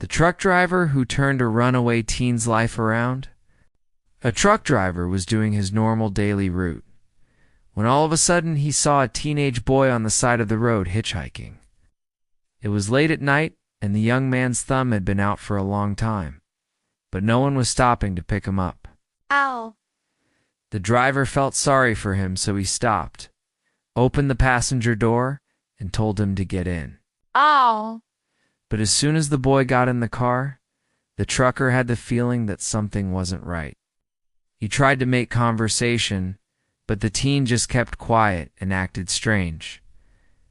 truck driver who turned a runaway teen's life around? A truck driver was doing his normal daily route when all of a sudden he saw a teenage boy on the side of the road hitchhiking. It was late at night, and the young man's thumb had been out for a long time, but no one was stopping to pick him up. Ow! The driver felt sorry for him, so he stopped, opened the passenger door, and told him to get in. Ow! But as soon as the boy got in the car, the trucker had the feeling that something wasn't right. He tried to make conversation, but the teen just kept quiet and acted strange.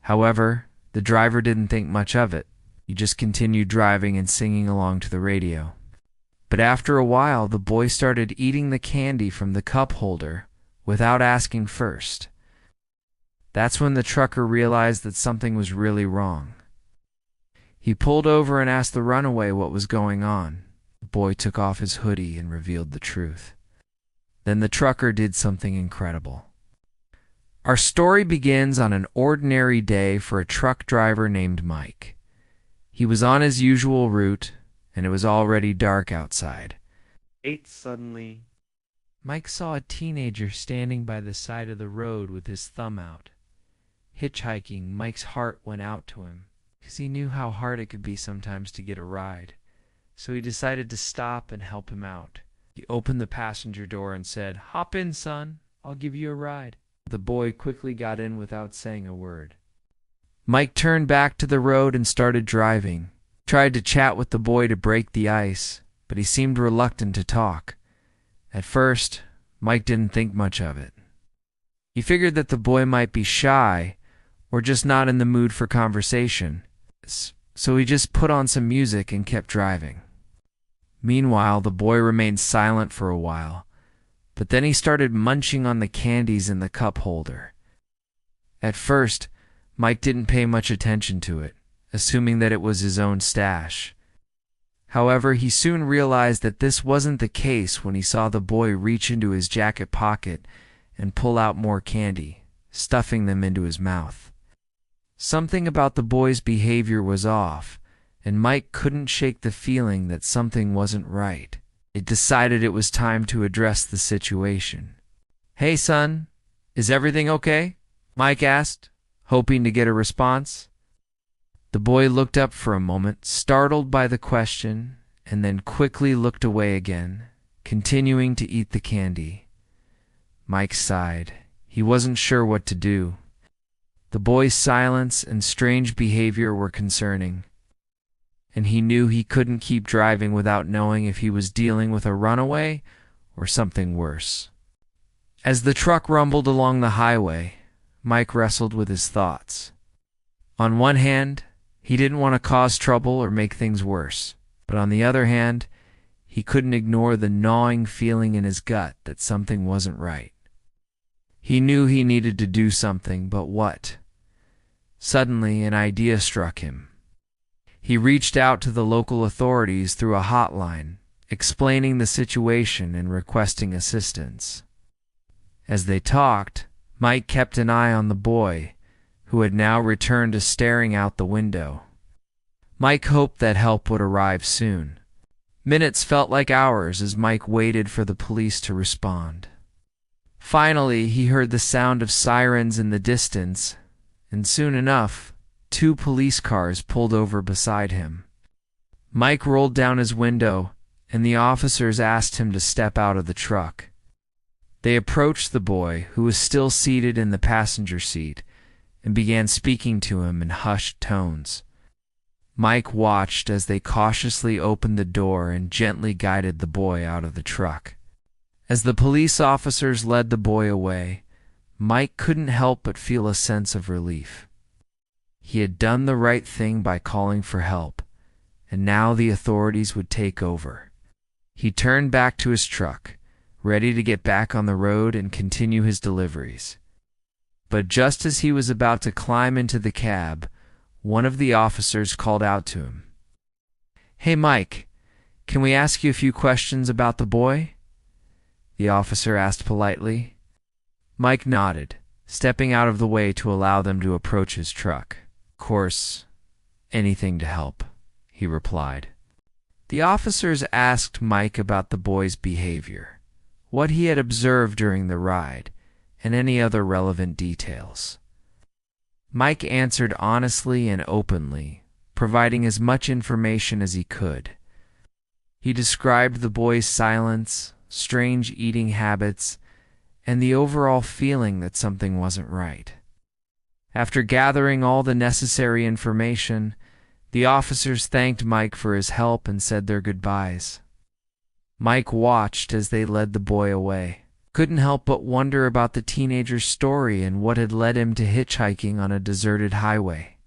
However, the driver didn't think much of it. He just continued driving and singing along to the radio. But after a while, the boy started eating the candy from the cup holder without asking first. That's when the trucker realized that something was really wrong. He pulled over and asked the runaway what was going on. The boy took off his hoodie and revealed the truth. Then the trucker did something incredible. Our story begins on an ordinary day for a truck driver named Mike. He was on his usual route, and it was already dark outside. Suddenly, Mike saw a teenager standing by the side of the road with his thumb out. Hitchhiking, Mike's heart went out to him, because he knew how hard it could be sometimes to get a ride. So he decided to stop and help him out. He opened the passenger door and said, "Hop in, son. I'll give you a ride." The boy quickly got in without saying a word. Mike turned back to the road and started driving. Tried to chat with the boy to break the ice, but he seemed reluctant to talk. At first, Mike didn't think much of it. He figured that the boy might be shy or just not in the mood for conversation, so he just put on some music and kept driving. Meanwhile, the boy remained silent for a while, but then he started munching on the candies in the cup holder. At first, Mike didn't pay much attention to it, assuming that it was his own stash. However, he soon realized that this wasn't the case when he saw the boy reach into his jacket pocket and pull out more candy, stuffing them into his mouth. Something about the boy's behavior was off, and Mike couldn't shake the feeling that something wasn't right. It decided it was time to address the situation. "Hey, son, is everything okay?" Mike asked, hoping to get a response. The boy looked up for a moment, startled by the question, and then quickly looked away again, continuing to eat the candy. Mike sighed. He wasn't sure what to do. The boy's silence and strange behavior were concerning, and he knew he couldn't keep driving without knowing if he was dealing with a runaway or something worse. As the truck rumbled along the highway, Mike wrestled with his thoughts. On one hand, he didn't want to cause trouble or make things worse, but on the other hand, he couldn't ignore the gnawing feeling in his gut that something wasn't right. He knew he needed to do something, but what? Suddenly, an idea struck him. He reached out to the local authorities through a hotline, explaining the situation and requesting assistance. As they talked, Mike kept an eye on the boy, who had now returned to staring out the window. Mike hoped that help would arrive soon. Minutes felt like hours as Mike waited for the police to respond. Finally, he heard the sound of sirens in the distance, and soon enough, 2 police cars pulled over beside him. Mike rolled down his window, and the officers asked him to step out of the truck. They approached the boy, who was still seated in the passenger seat, and began speaking to him in hushed tones. Mike watched as they cautiously opened the door and gently guided the boy out of the truck. As the police officers led the boy away, Mike couldn't help but feel a sense of relief. He had done the right thing by calling for help, and now the authorities would take over. He turned back to his truck, ready to get back on the road and continue his deliveries. But just as he was about to climb into the cab, one of the officers called out to him. "Hey, Mike, can we ask you a few questions about the boy?" The officer asked politely. Mike nodded, stepping out of the way to allow them to approach his truck. "Of course, anything to help," he replied. The officers asked Mike about the boy's behavior, what he had observed during the ride, and any other relevant details. Mike answered honestly and openly, providing as much information as he could. He described the boy's silence, strange eating habits, and the overall feeling that something wasn't right. After gathering all the necessary information, the officers thanked Mike for his help and said their goodbyes. Mike watched as they led the boy away. Couldn't help but wonder about the teenager's story and what had led him to hitchhiking on a deserted highway.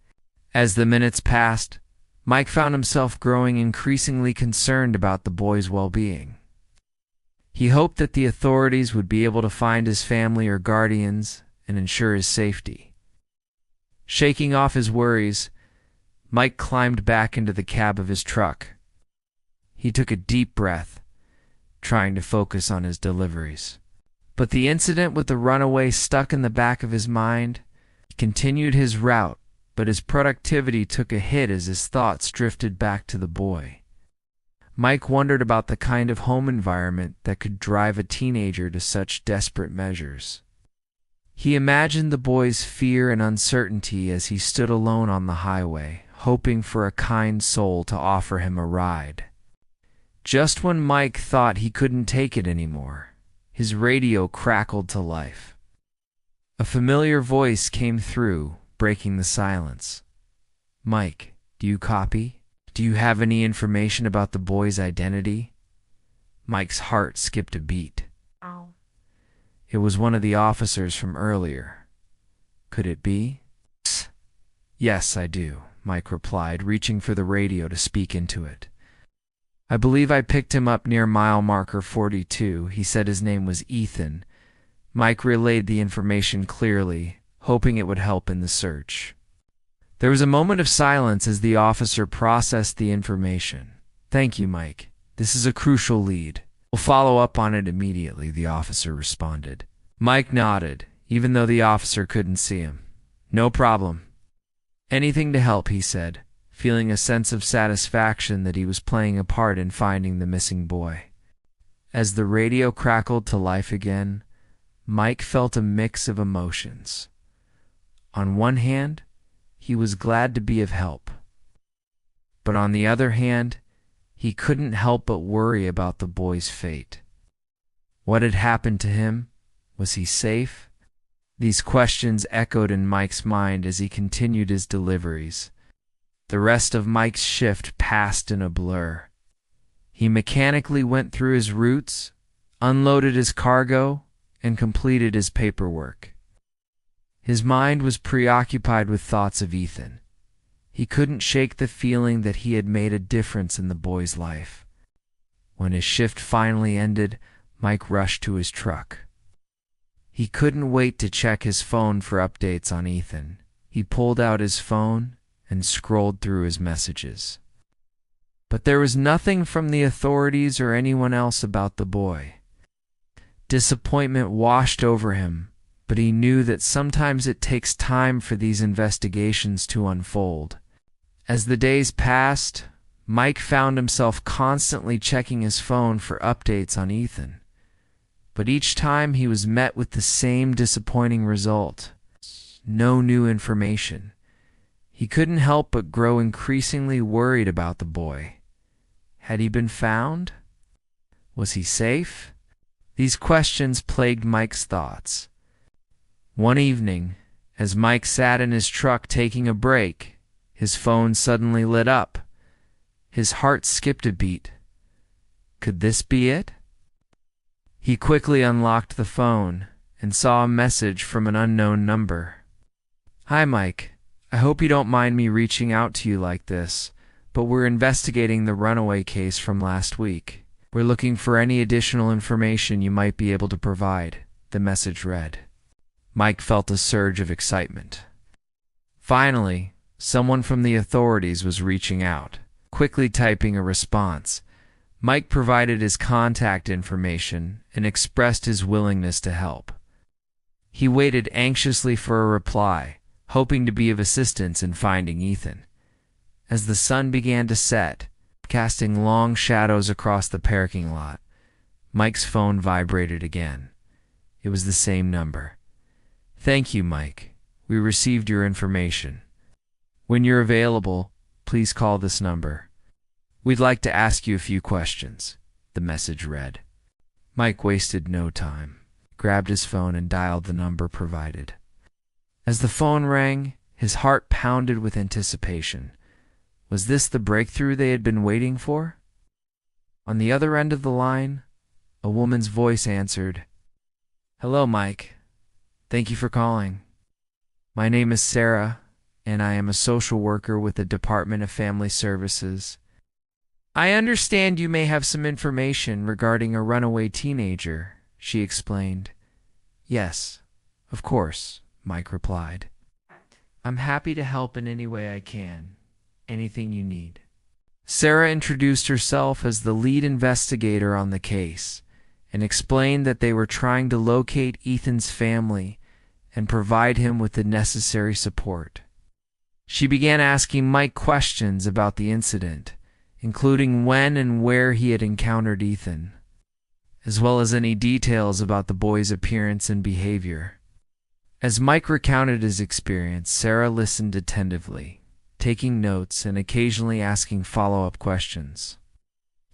As the minutes passed, Mike found himself growing increasingly concerned about the boy's well-being. He hoped that the authorities would be able to find his family or guardians and ensure his safety. Shaking off his worries, Mike climbed back into the cab of his truck. He took a deep breath, trying to focus on his deliveries. But the incident with the runaway stuck in the back of his mind. He continued his route, but his productivity took a hit as his thoughts drifted back to the boy. Mike wondered about the kind of home environment that could drive a teenager to such desperate measures. He imagined the boy's fear and uncertainty as he stood alone on the highway, hoping for a kind soul to offer him a ride. Just when Mike thought he couldn't take it anymore, his radio crackled to life. A familiar voice came through, breaking the silence. "Mike, do you copy? Do you have any information about the boy's identity?" Mike's heart skipped a beat. Ow. It was one of the officers from earlier. Could it be? "Yes, I do," Mike replied, reaching for the radio to speak into it. "I believe I picked him up near mile marker 42. He said his name was Ethan." Mike relayed the information clearly, hoping it would help in the search. There was a moment of silence as the officer processed the information. "Thank you, Mike. This is a crucial lead. We'll follow up on it immediately," the officer responded. Mike nodded, even though the officer couldn't see him. "No problem. Anything to help," he said, feeling a sense of satisfaction that he was playing a part in finding the missing boy. As the radio crackled to life again, Mike felt a mix of emotions. On one hand, he was glad to be of help. But on the other hand, he couldn't help but worry about the boy's fate. What had happened to him? Was he safe? These questions echoed in Mike's mind as he continued his deliveries. The rest of Mike's shift passed in a blur. He mechanically went through his routes, unloaded his cargo, and completed his paperwork. His mind was preoccupied with thoughts of Ethan. He couldn't shake the feeling that he had made a difference in the boy's life. When his shift finally ended, Mike rushed to his truck. He couldn't wait to check his phone for updates on Ethan. He pulled out his phone and scrolled through his messages. But there was nothing from the authorities or anyone else about the boy. Disappointment washed over him, but he knew that sometimes it takes time for these investigations to unfold. As the days passed, Mike found himself constantly checking his phone for updates on Ethan. But each time he was met with the same disappointing result. No new information. He couldn't help but grow increasingly worried about the boy. Had he been found? Was he safe? These questions plagued Mike's thoughts. One evening, as Mike sat in his truck taking a break, his phone suddenly lit up. His heart skipped a beat. Could this be it? He quickly unlocked the phone and saw a message from an unknown number. "Hi, Mike. I hope you don't mind me reaching out to you like this, but we're investigating the Runaway case from last week. We're looking for any additional information you might be able to provide," the message read. Mike felt a surge of excitement. Finally, someone from the authorities was reaching out. Quickly typing a response, Mike provided his contact information and expressed his willingness to help. He waited anxiously for a reply, hoping to be of assistance in finding Ethan. As the sun began to set, casting long shadows across the parking lot. Mike's phone vibrated again. It was the same number. "Thank you, Mike. We received your information. When you're available, please call this number. We'd like to ask you a few questions," the message read. Mike wasted no time, grabbed his phone and dialed the number provided. As the phone rang, his heart pounded with anticipation. Was this the breakthrough they had been waiting for? On the other end of the line, a woman's voice answered, "Hello, Mike. Thank you for calling. My name is Sarah, and I am a social worker with the Department of Family Services. I understand you may have some information regarding a runaway teenager," she explained. "Yes, of course," Mike replied. "I'm happy to help in any way I can. Anything you need." Sarah introduced herself as the lead investigator on the case and explained that they were trying to locate Ethan's family and provide him with the necessary support. She began asking Mike questions about the incident, including when and where he had encountered Ethan, as well as any details about the boy's appearance and behavior. As Mike recounted his experience, Sarah listened attentively, taking notes and occasionally asking follow-up questions.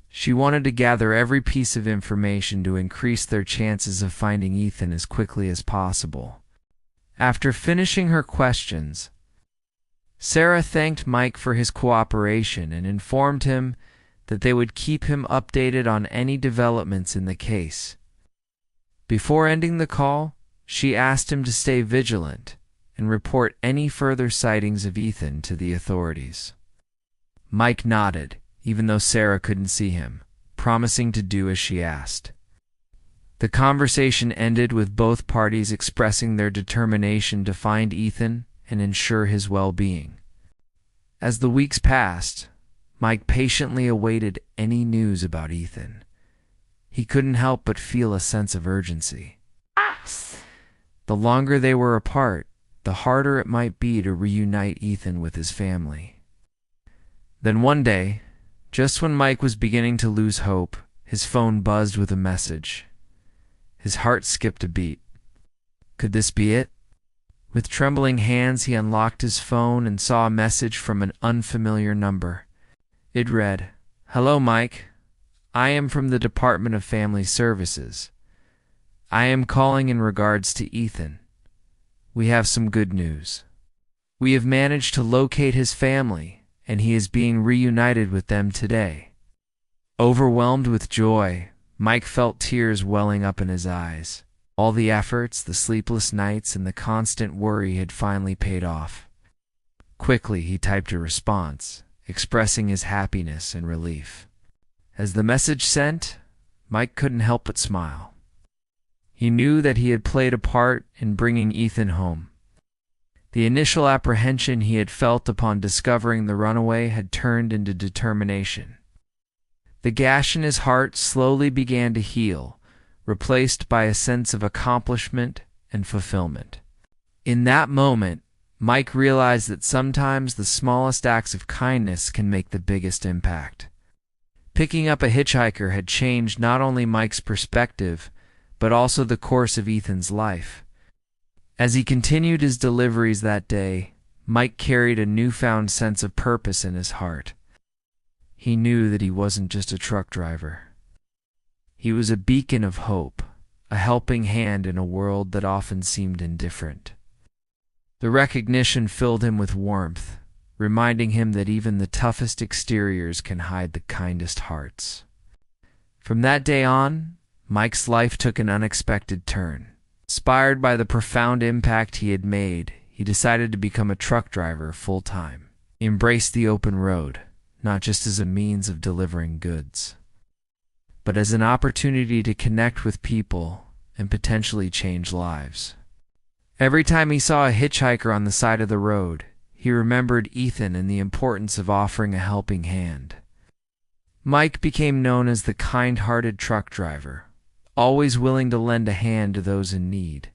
She wanted to gather every piece of information to increase their chances of finding Ethan as quickly as possible. After finishing her questions, Sarah thanked Mike for his cooperation and informed him that they would keep him updated on any developments in the case. Before ending the call, she asked him to stay vigilant and report any further sightings of Ethan to the authorities. Mike nodded, even though Sarah couldn't see him, promising to do as she asked. The conversation ended with both parties expressing their determination to find Ethan and ensure his well-being. As the weeks passed, Mike patiently awaited any news about Ethan. He couldn't help but feel a sense of urgency. The longer they were apart, the harder it might be to reunite Ethan with his family. Then one day, just when Mike was beginning to lose hope, his phone buzzed with a message. His heart skipped a beat. Could this be it? With trembling hands, he unlocked his phone and saw a message from an unfamiliar number. It read, "Hello, Mike. I am from the Department of Family Services. I am calling in regards to Ethan. We have some good news. We have managed to locate his family, and he is being reunited with them today." Overwhelmed with joy, Mike felt tears welling up in his eyes. All the efforts, the sleepless nights, and the constant worry had finally paid off. Quickly, he typed a response, expressing his happiness and relief. As the message sent, Mike couldn't help but smile. He knew that he had played a part in bringing Ethan home. The initial apprehension he had felt upon discovering the runaway had turned into determination. The gash in his heart slowly began to heal, replaced by a sense of accomplishment and fulfillment. In that moment, Mike realized that sometimes the smallest acts of kindness can make the biggest impact. Picking up a hitchhiker had changed not only Mike's perspective, but also the course of Ethan's life. As he continued his deliveries that day, Mike carried a newfound sense of purpose in his heart. He knew that he wasn't just a truck driver. He was a beacon of hope, a helping hand in a world that often seemed indifferent. The recognition filled him with warmth, reminding him that even the toughest exteriors can hide the kindest hearts. From that day on, Mike's life took an unexpected turn. Inspired by the profound impact he had made, he decided to become a truck driver full-time. He embraced the open road, not just as a means of delivering goods, but as an opportunity to connect with people and potentially change lives. Every time he saw a hitchhiker on the side of the road, he remembered Ethan and the importance of offering a helping hand. Mike became known as the kind-hearted truck driver, always willing to lend a hand to those in need.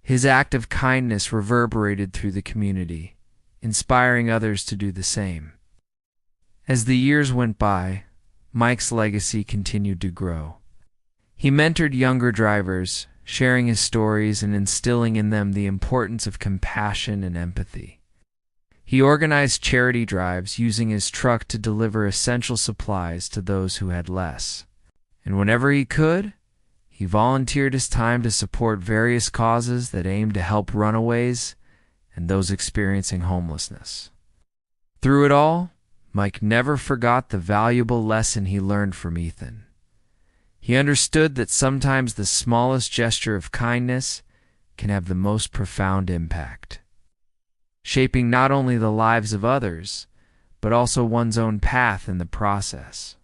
His act of kindness reverberated through the community, inspiring others to do the same. As the years went by, Mike's legacy continued to grow. He mentored younger drivers, sharing his stories and instilling in them the importance of compassion and empathy. He organized charity drives using his truck to deliver essential supplies to those who had less. And whenever he could, he volunteered his time to support various causes that aimed to help runaways and those experiencing homelessness. Through it all, Mike never forgot the valuable lesson he learned from Ethan. He understood that sometimes the smallest gesture of kindness can have the most profound impact, shaping not only the lives of others, but also one's own path in the process.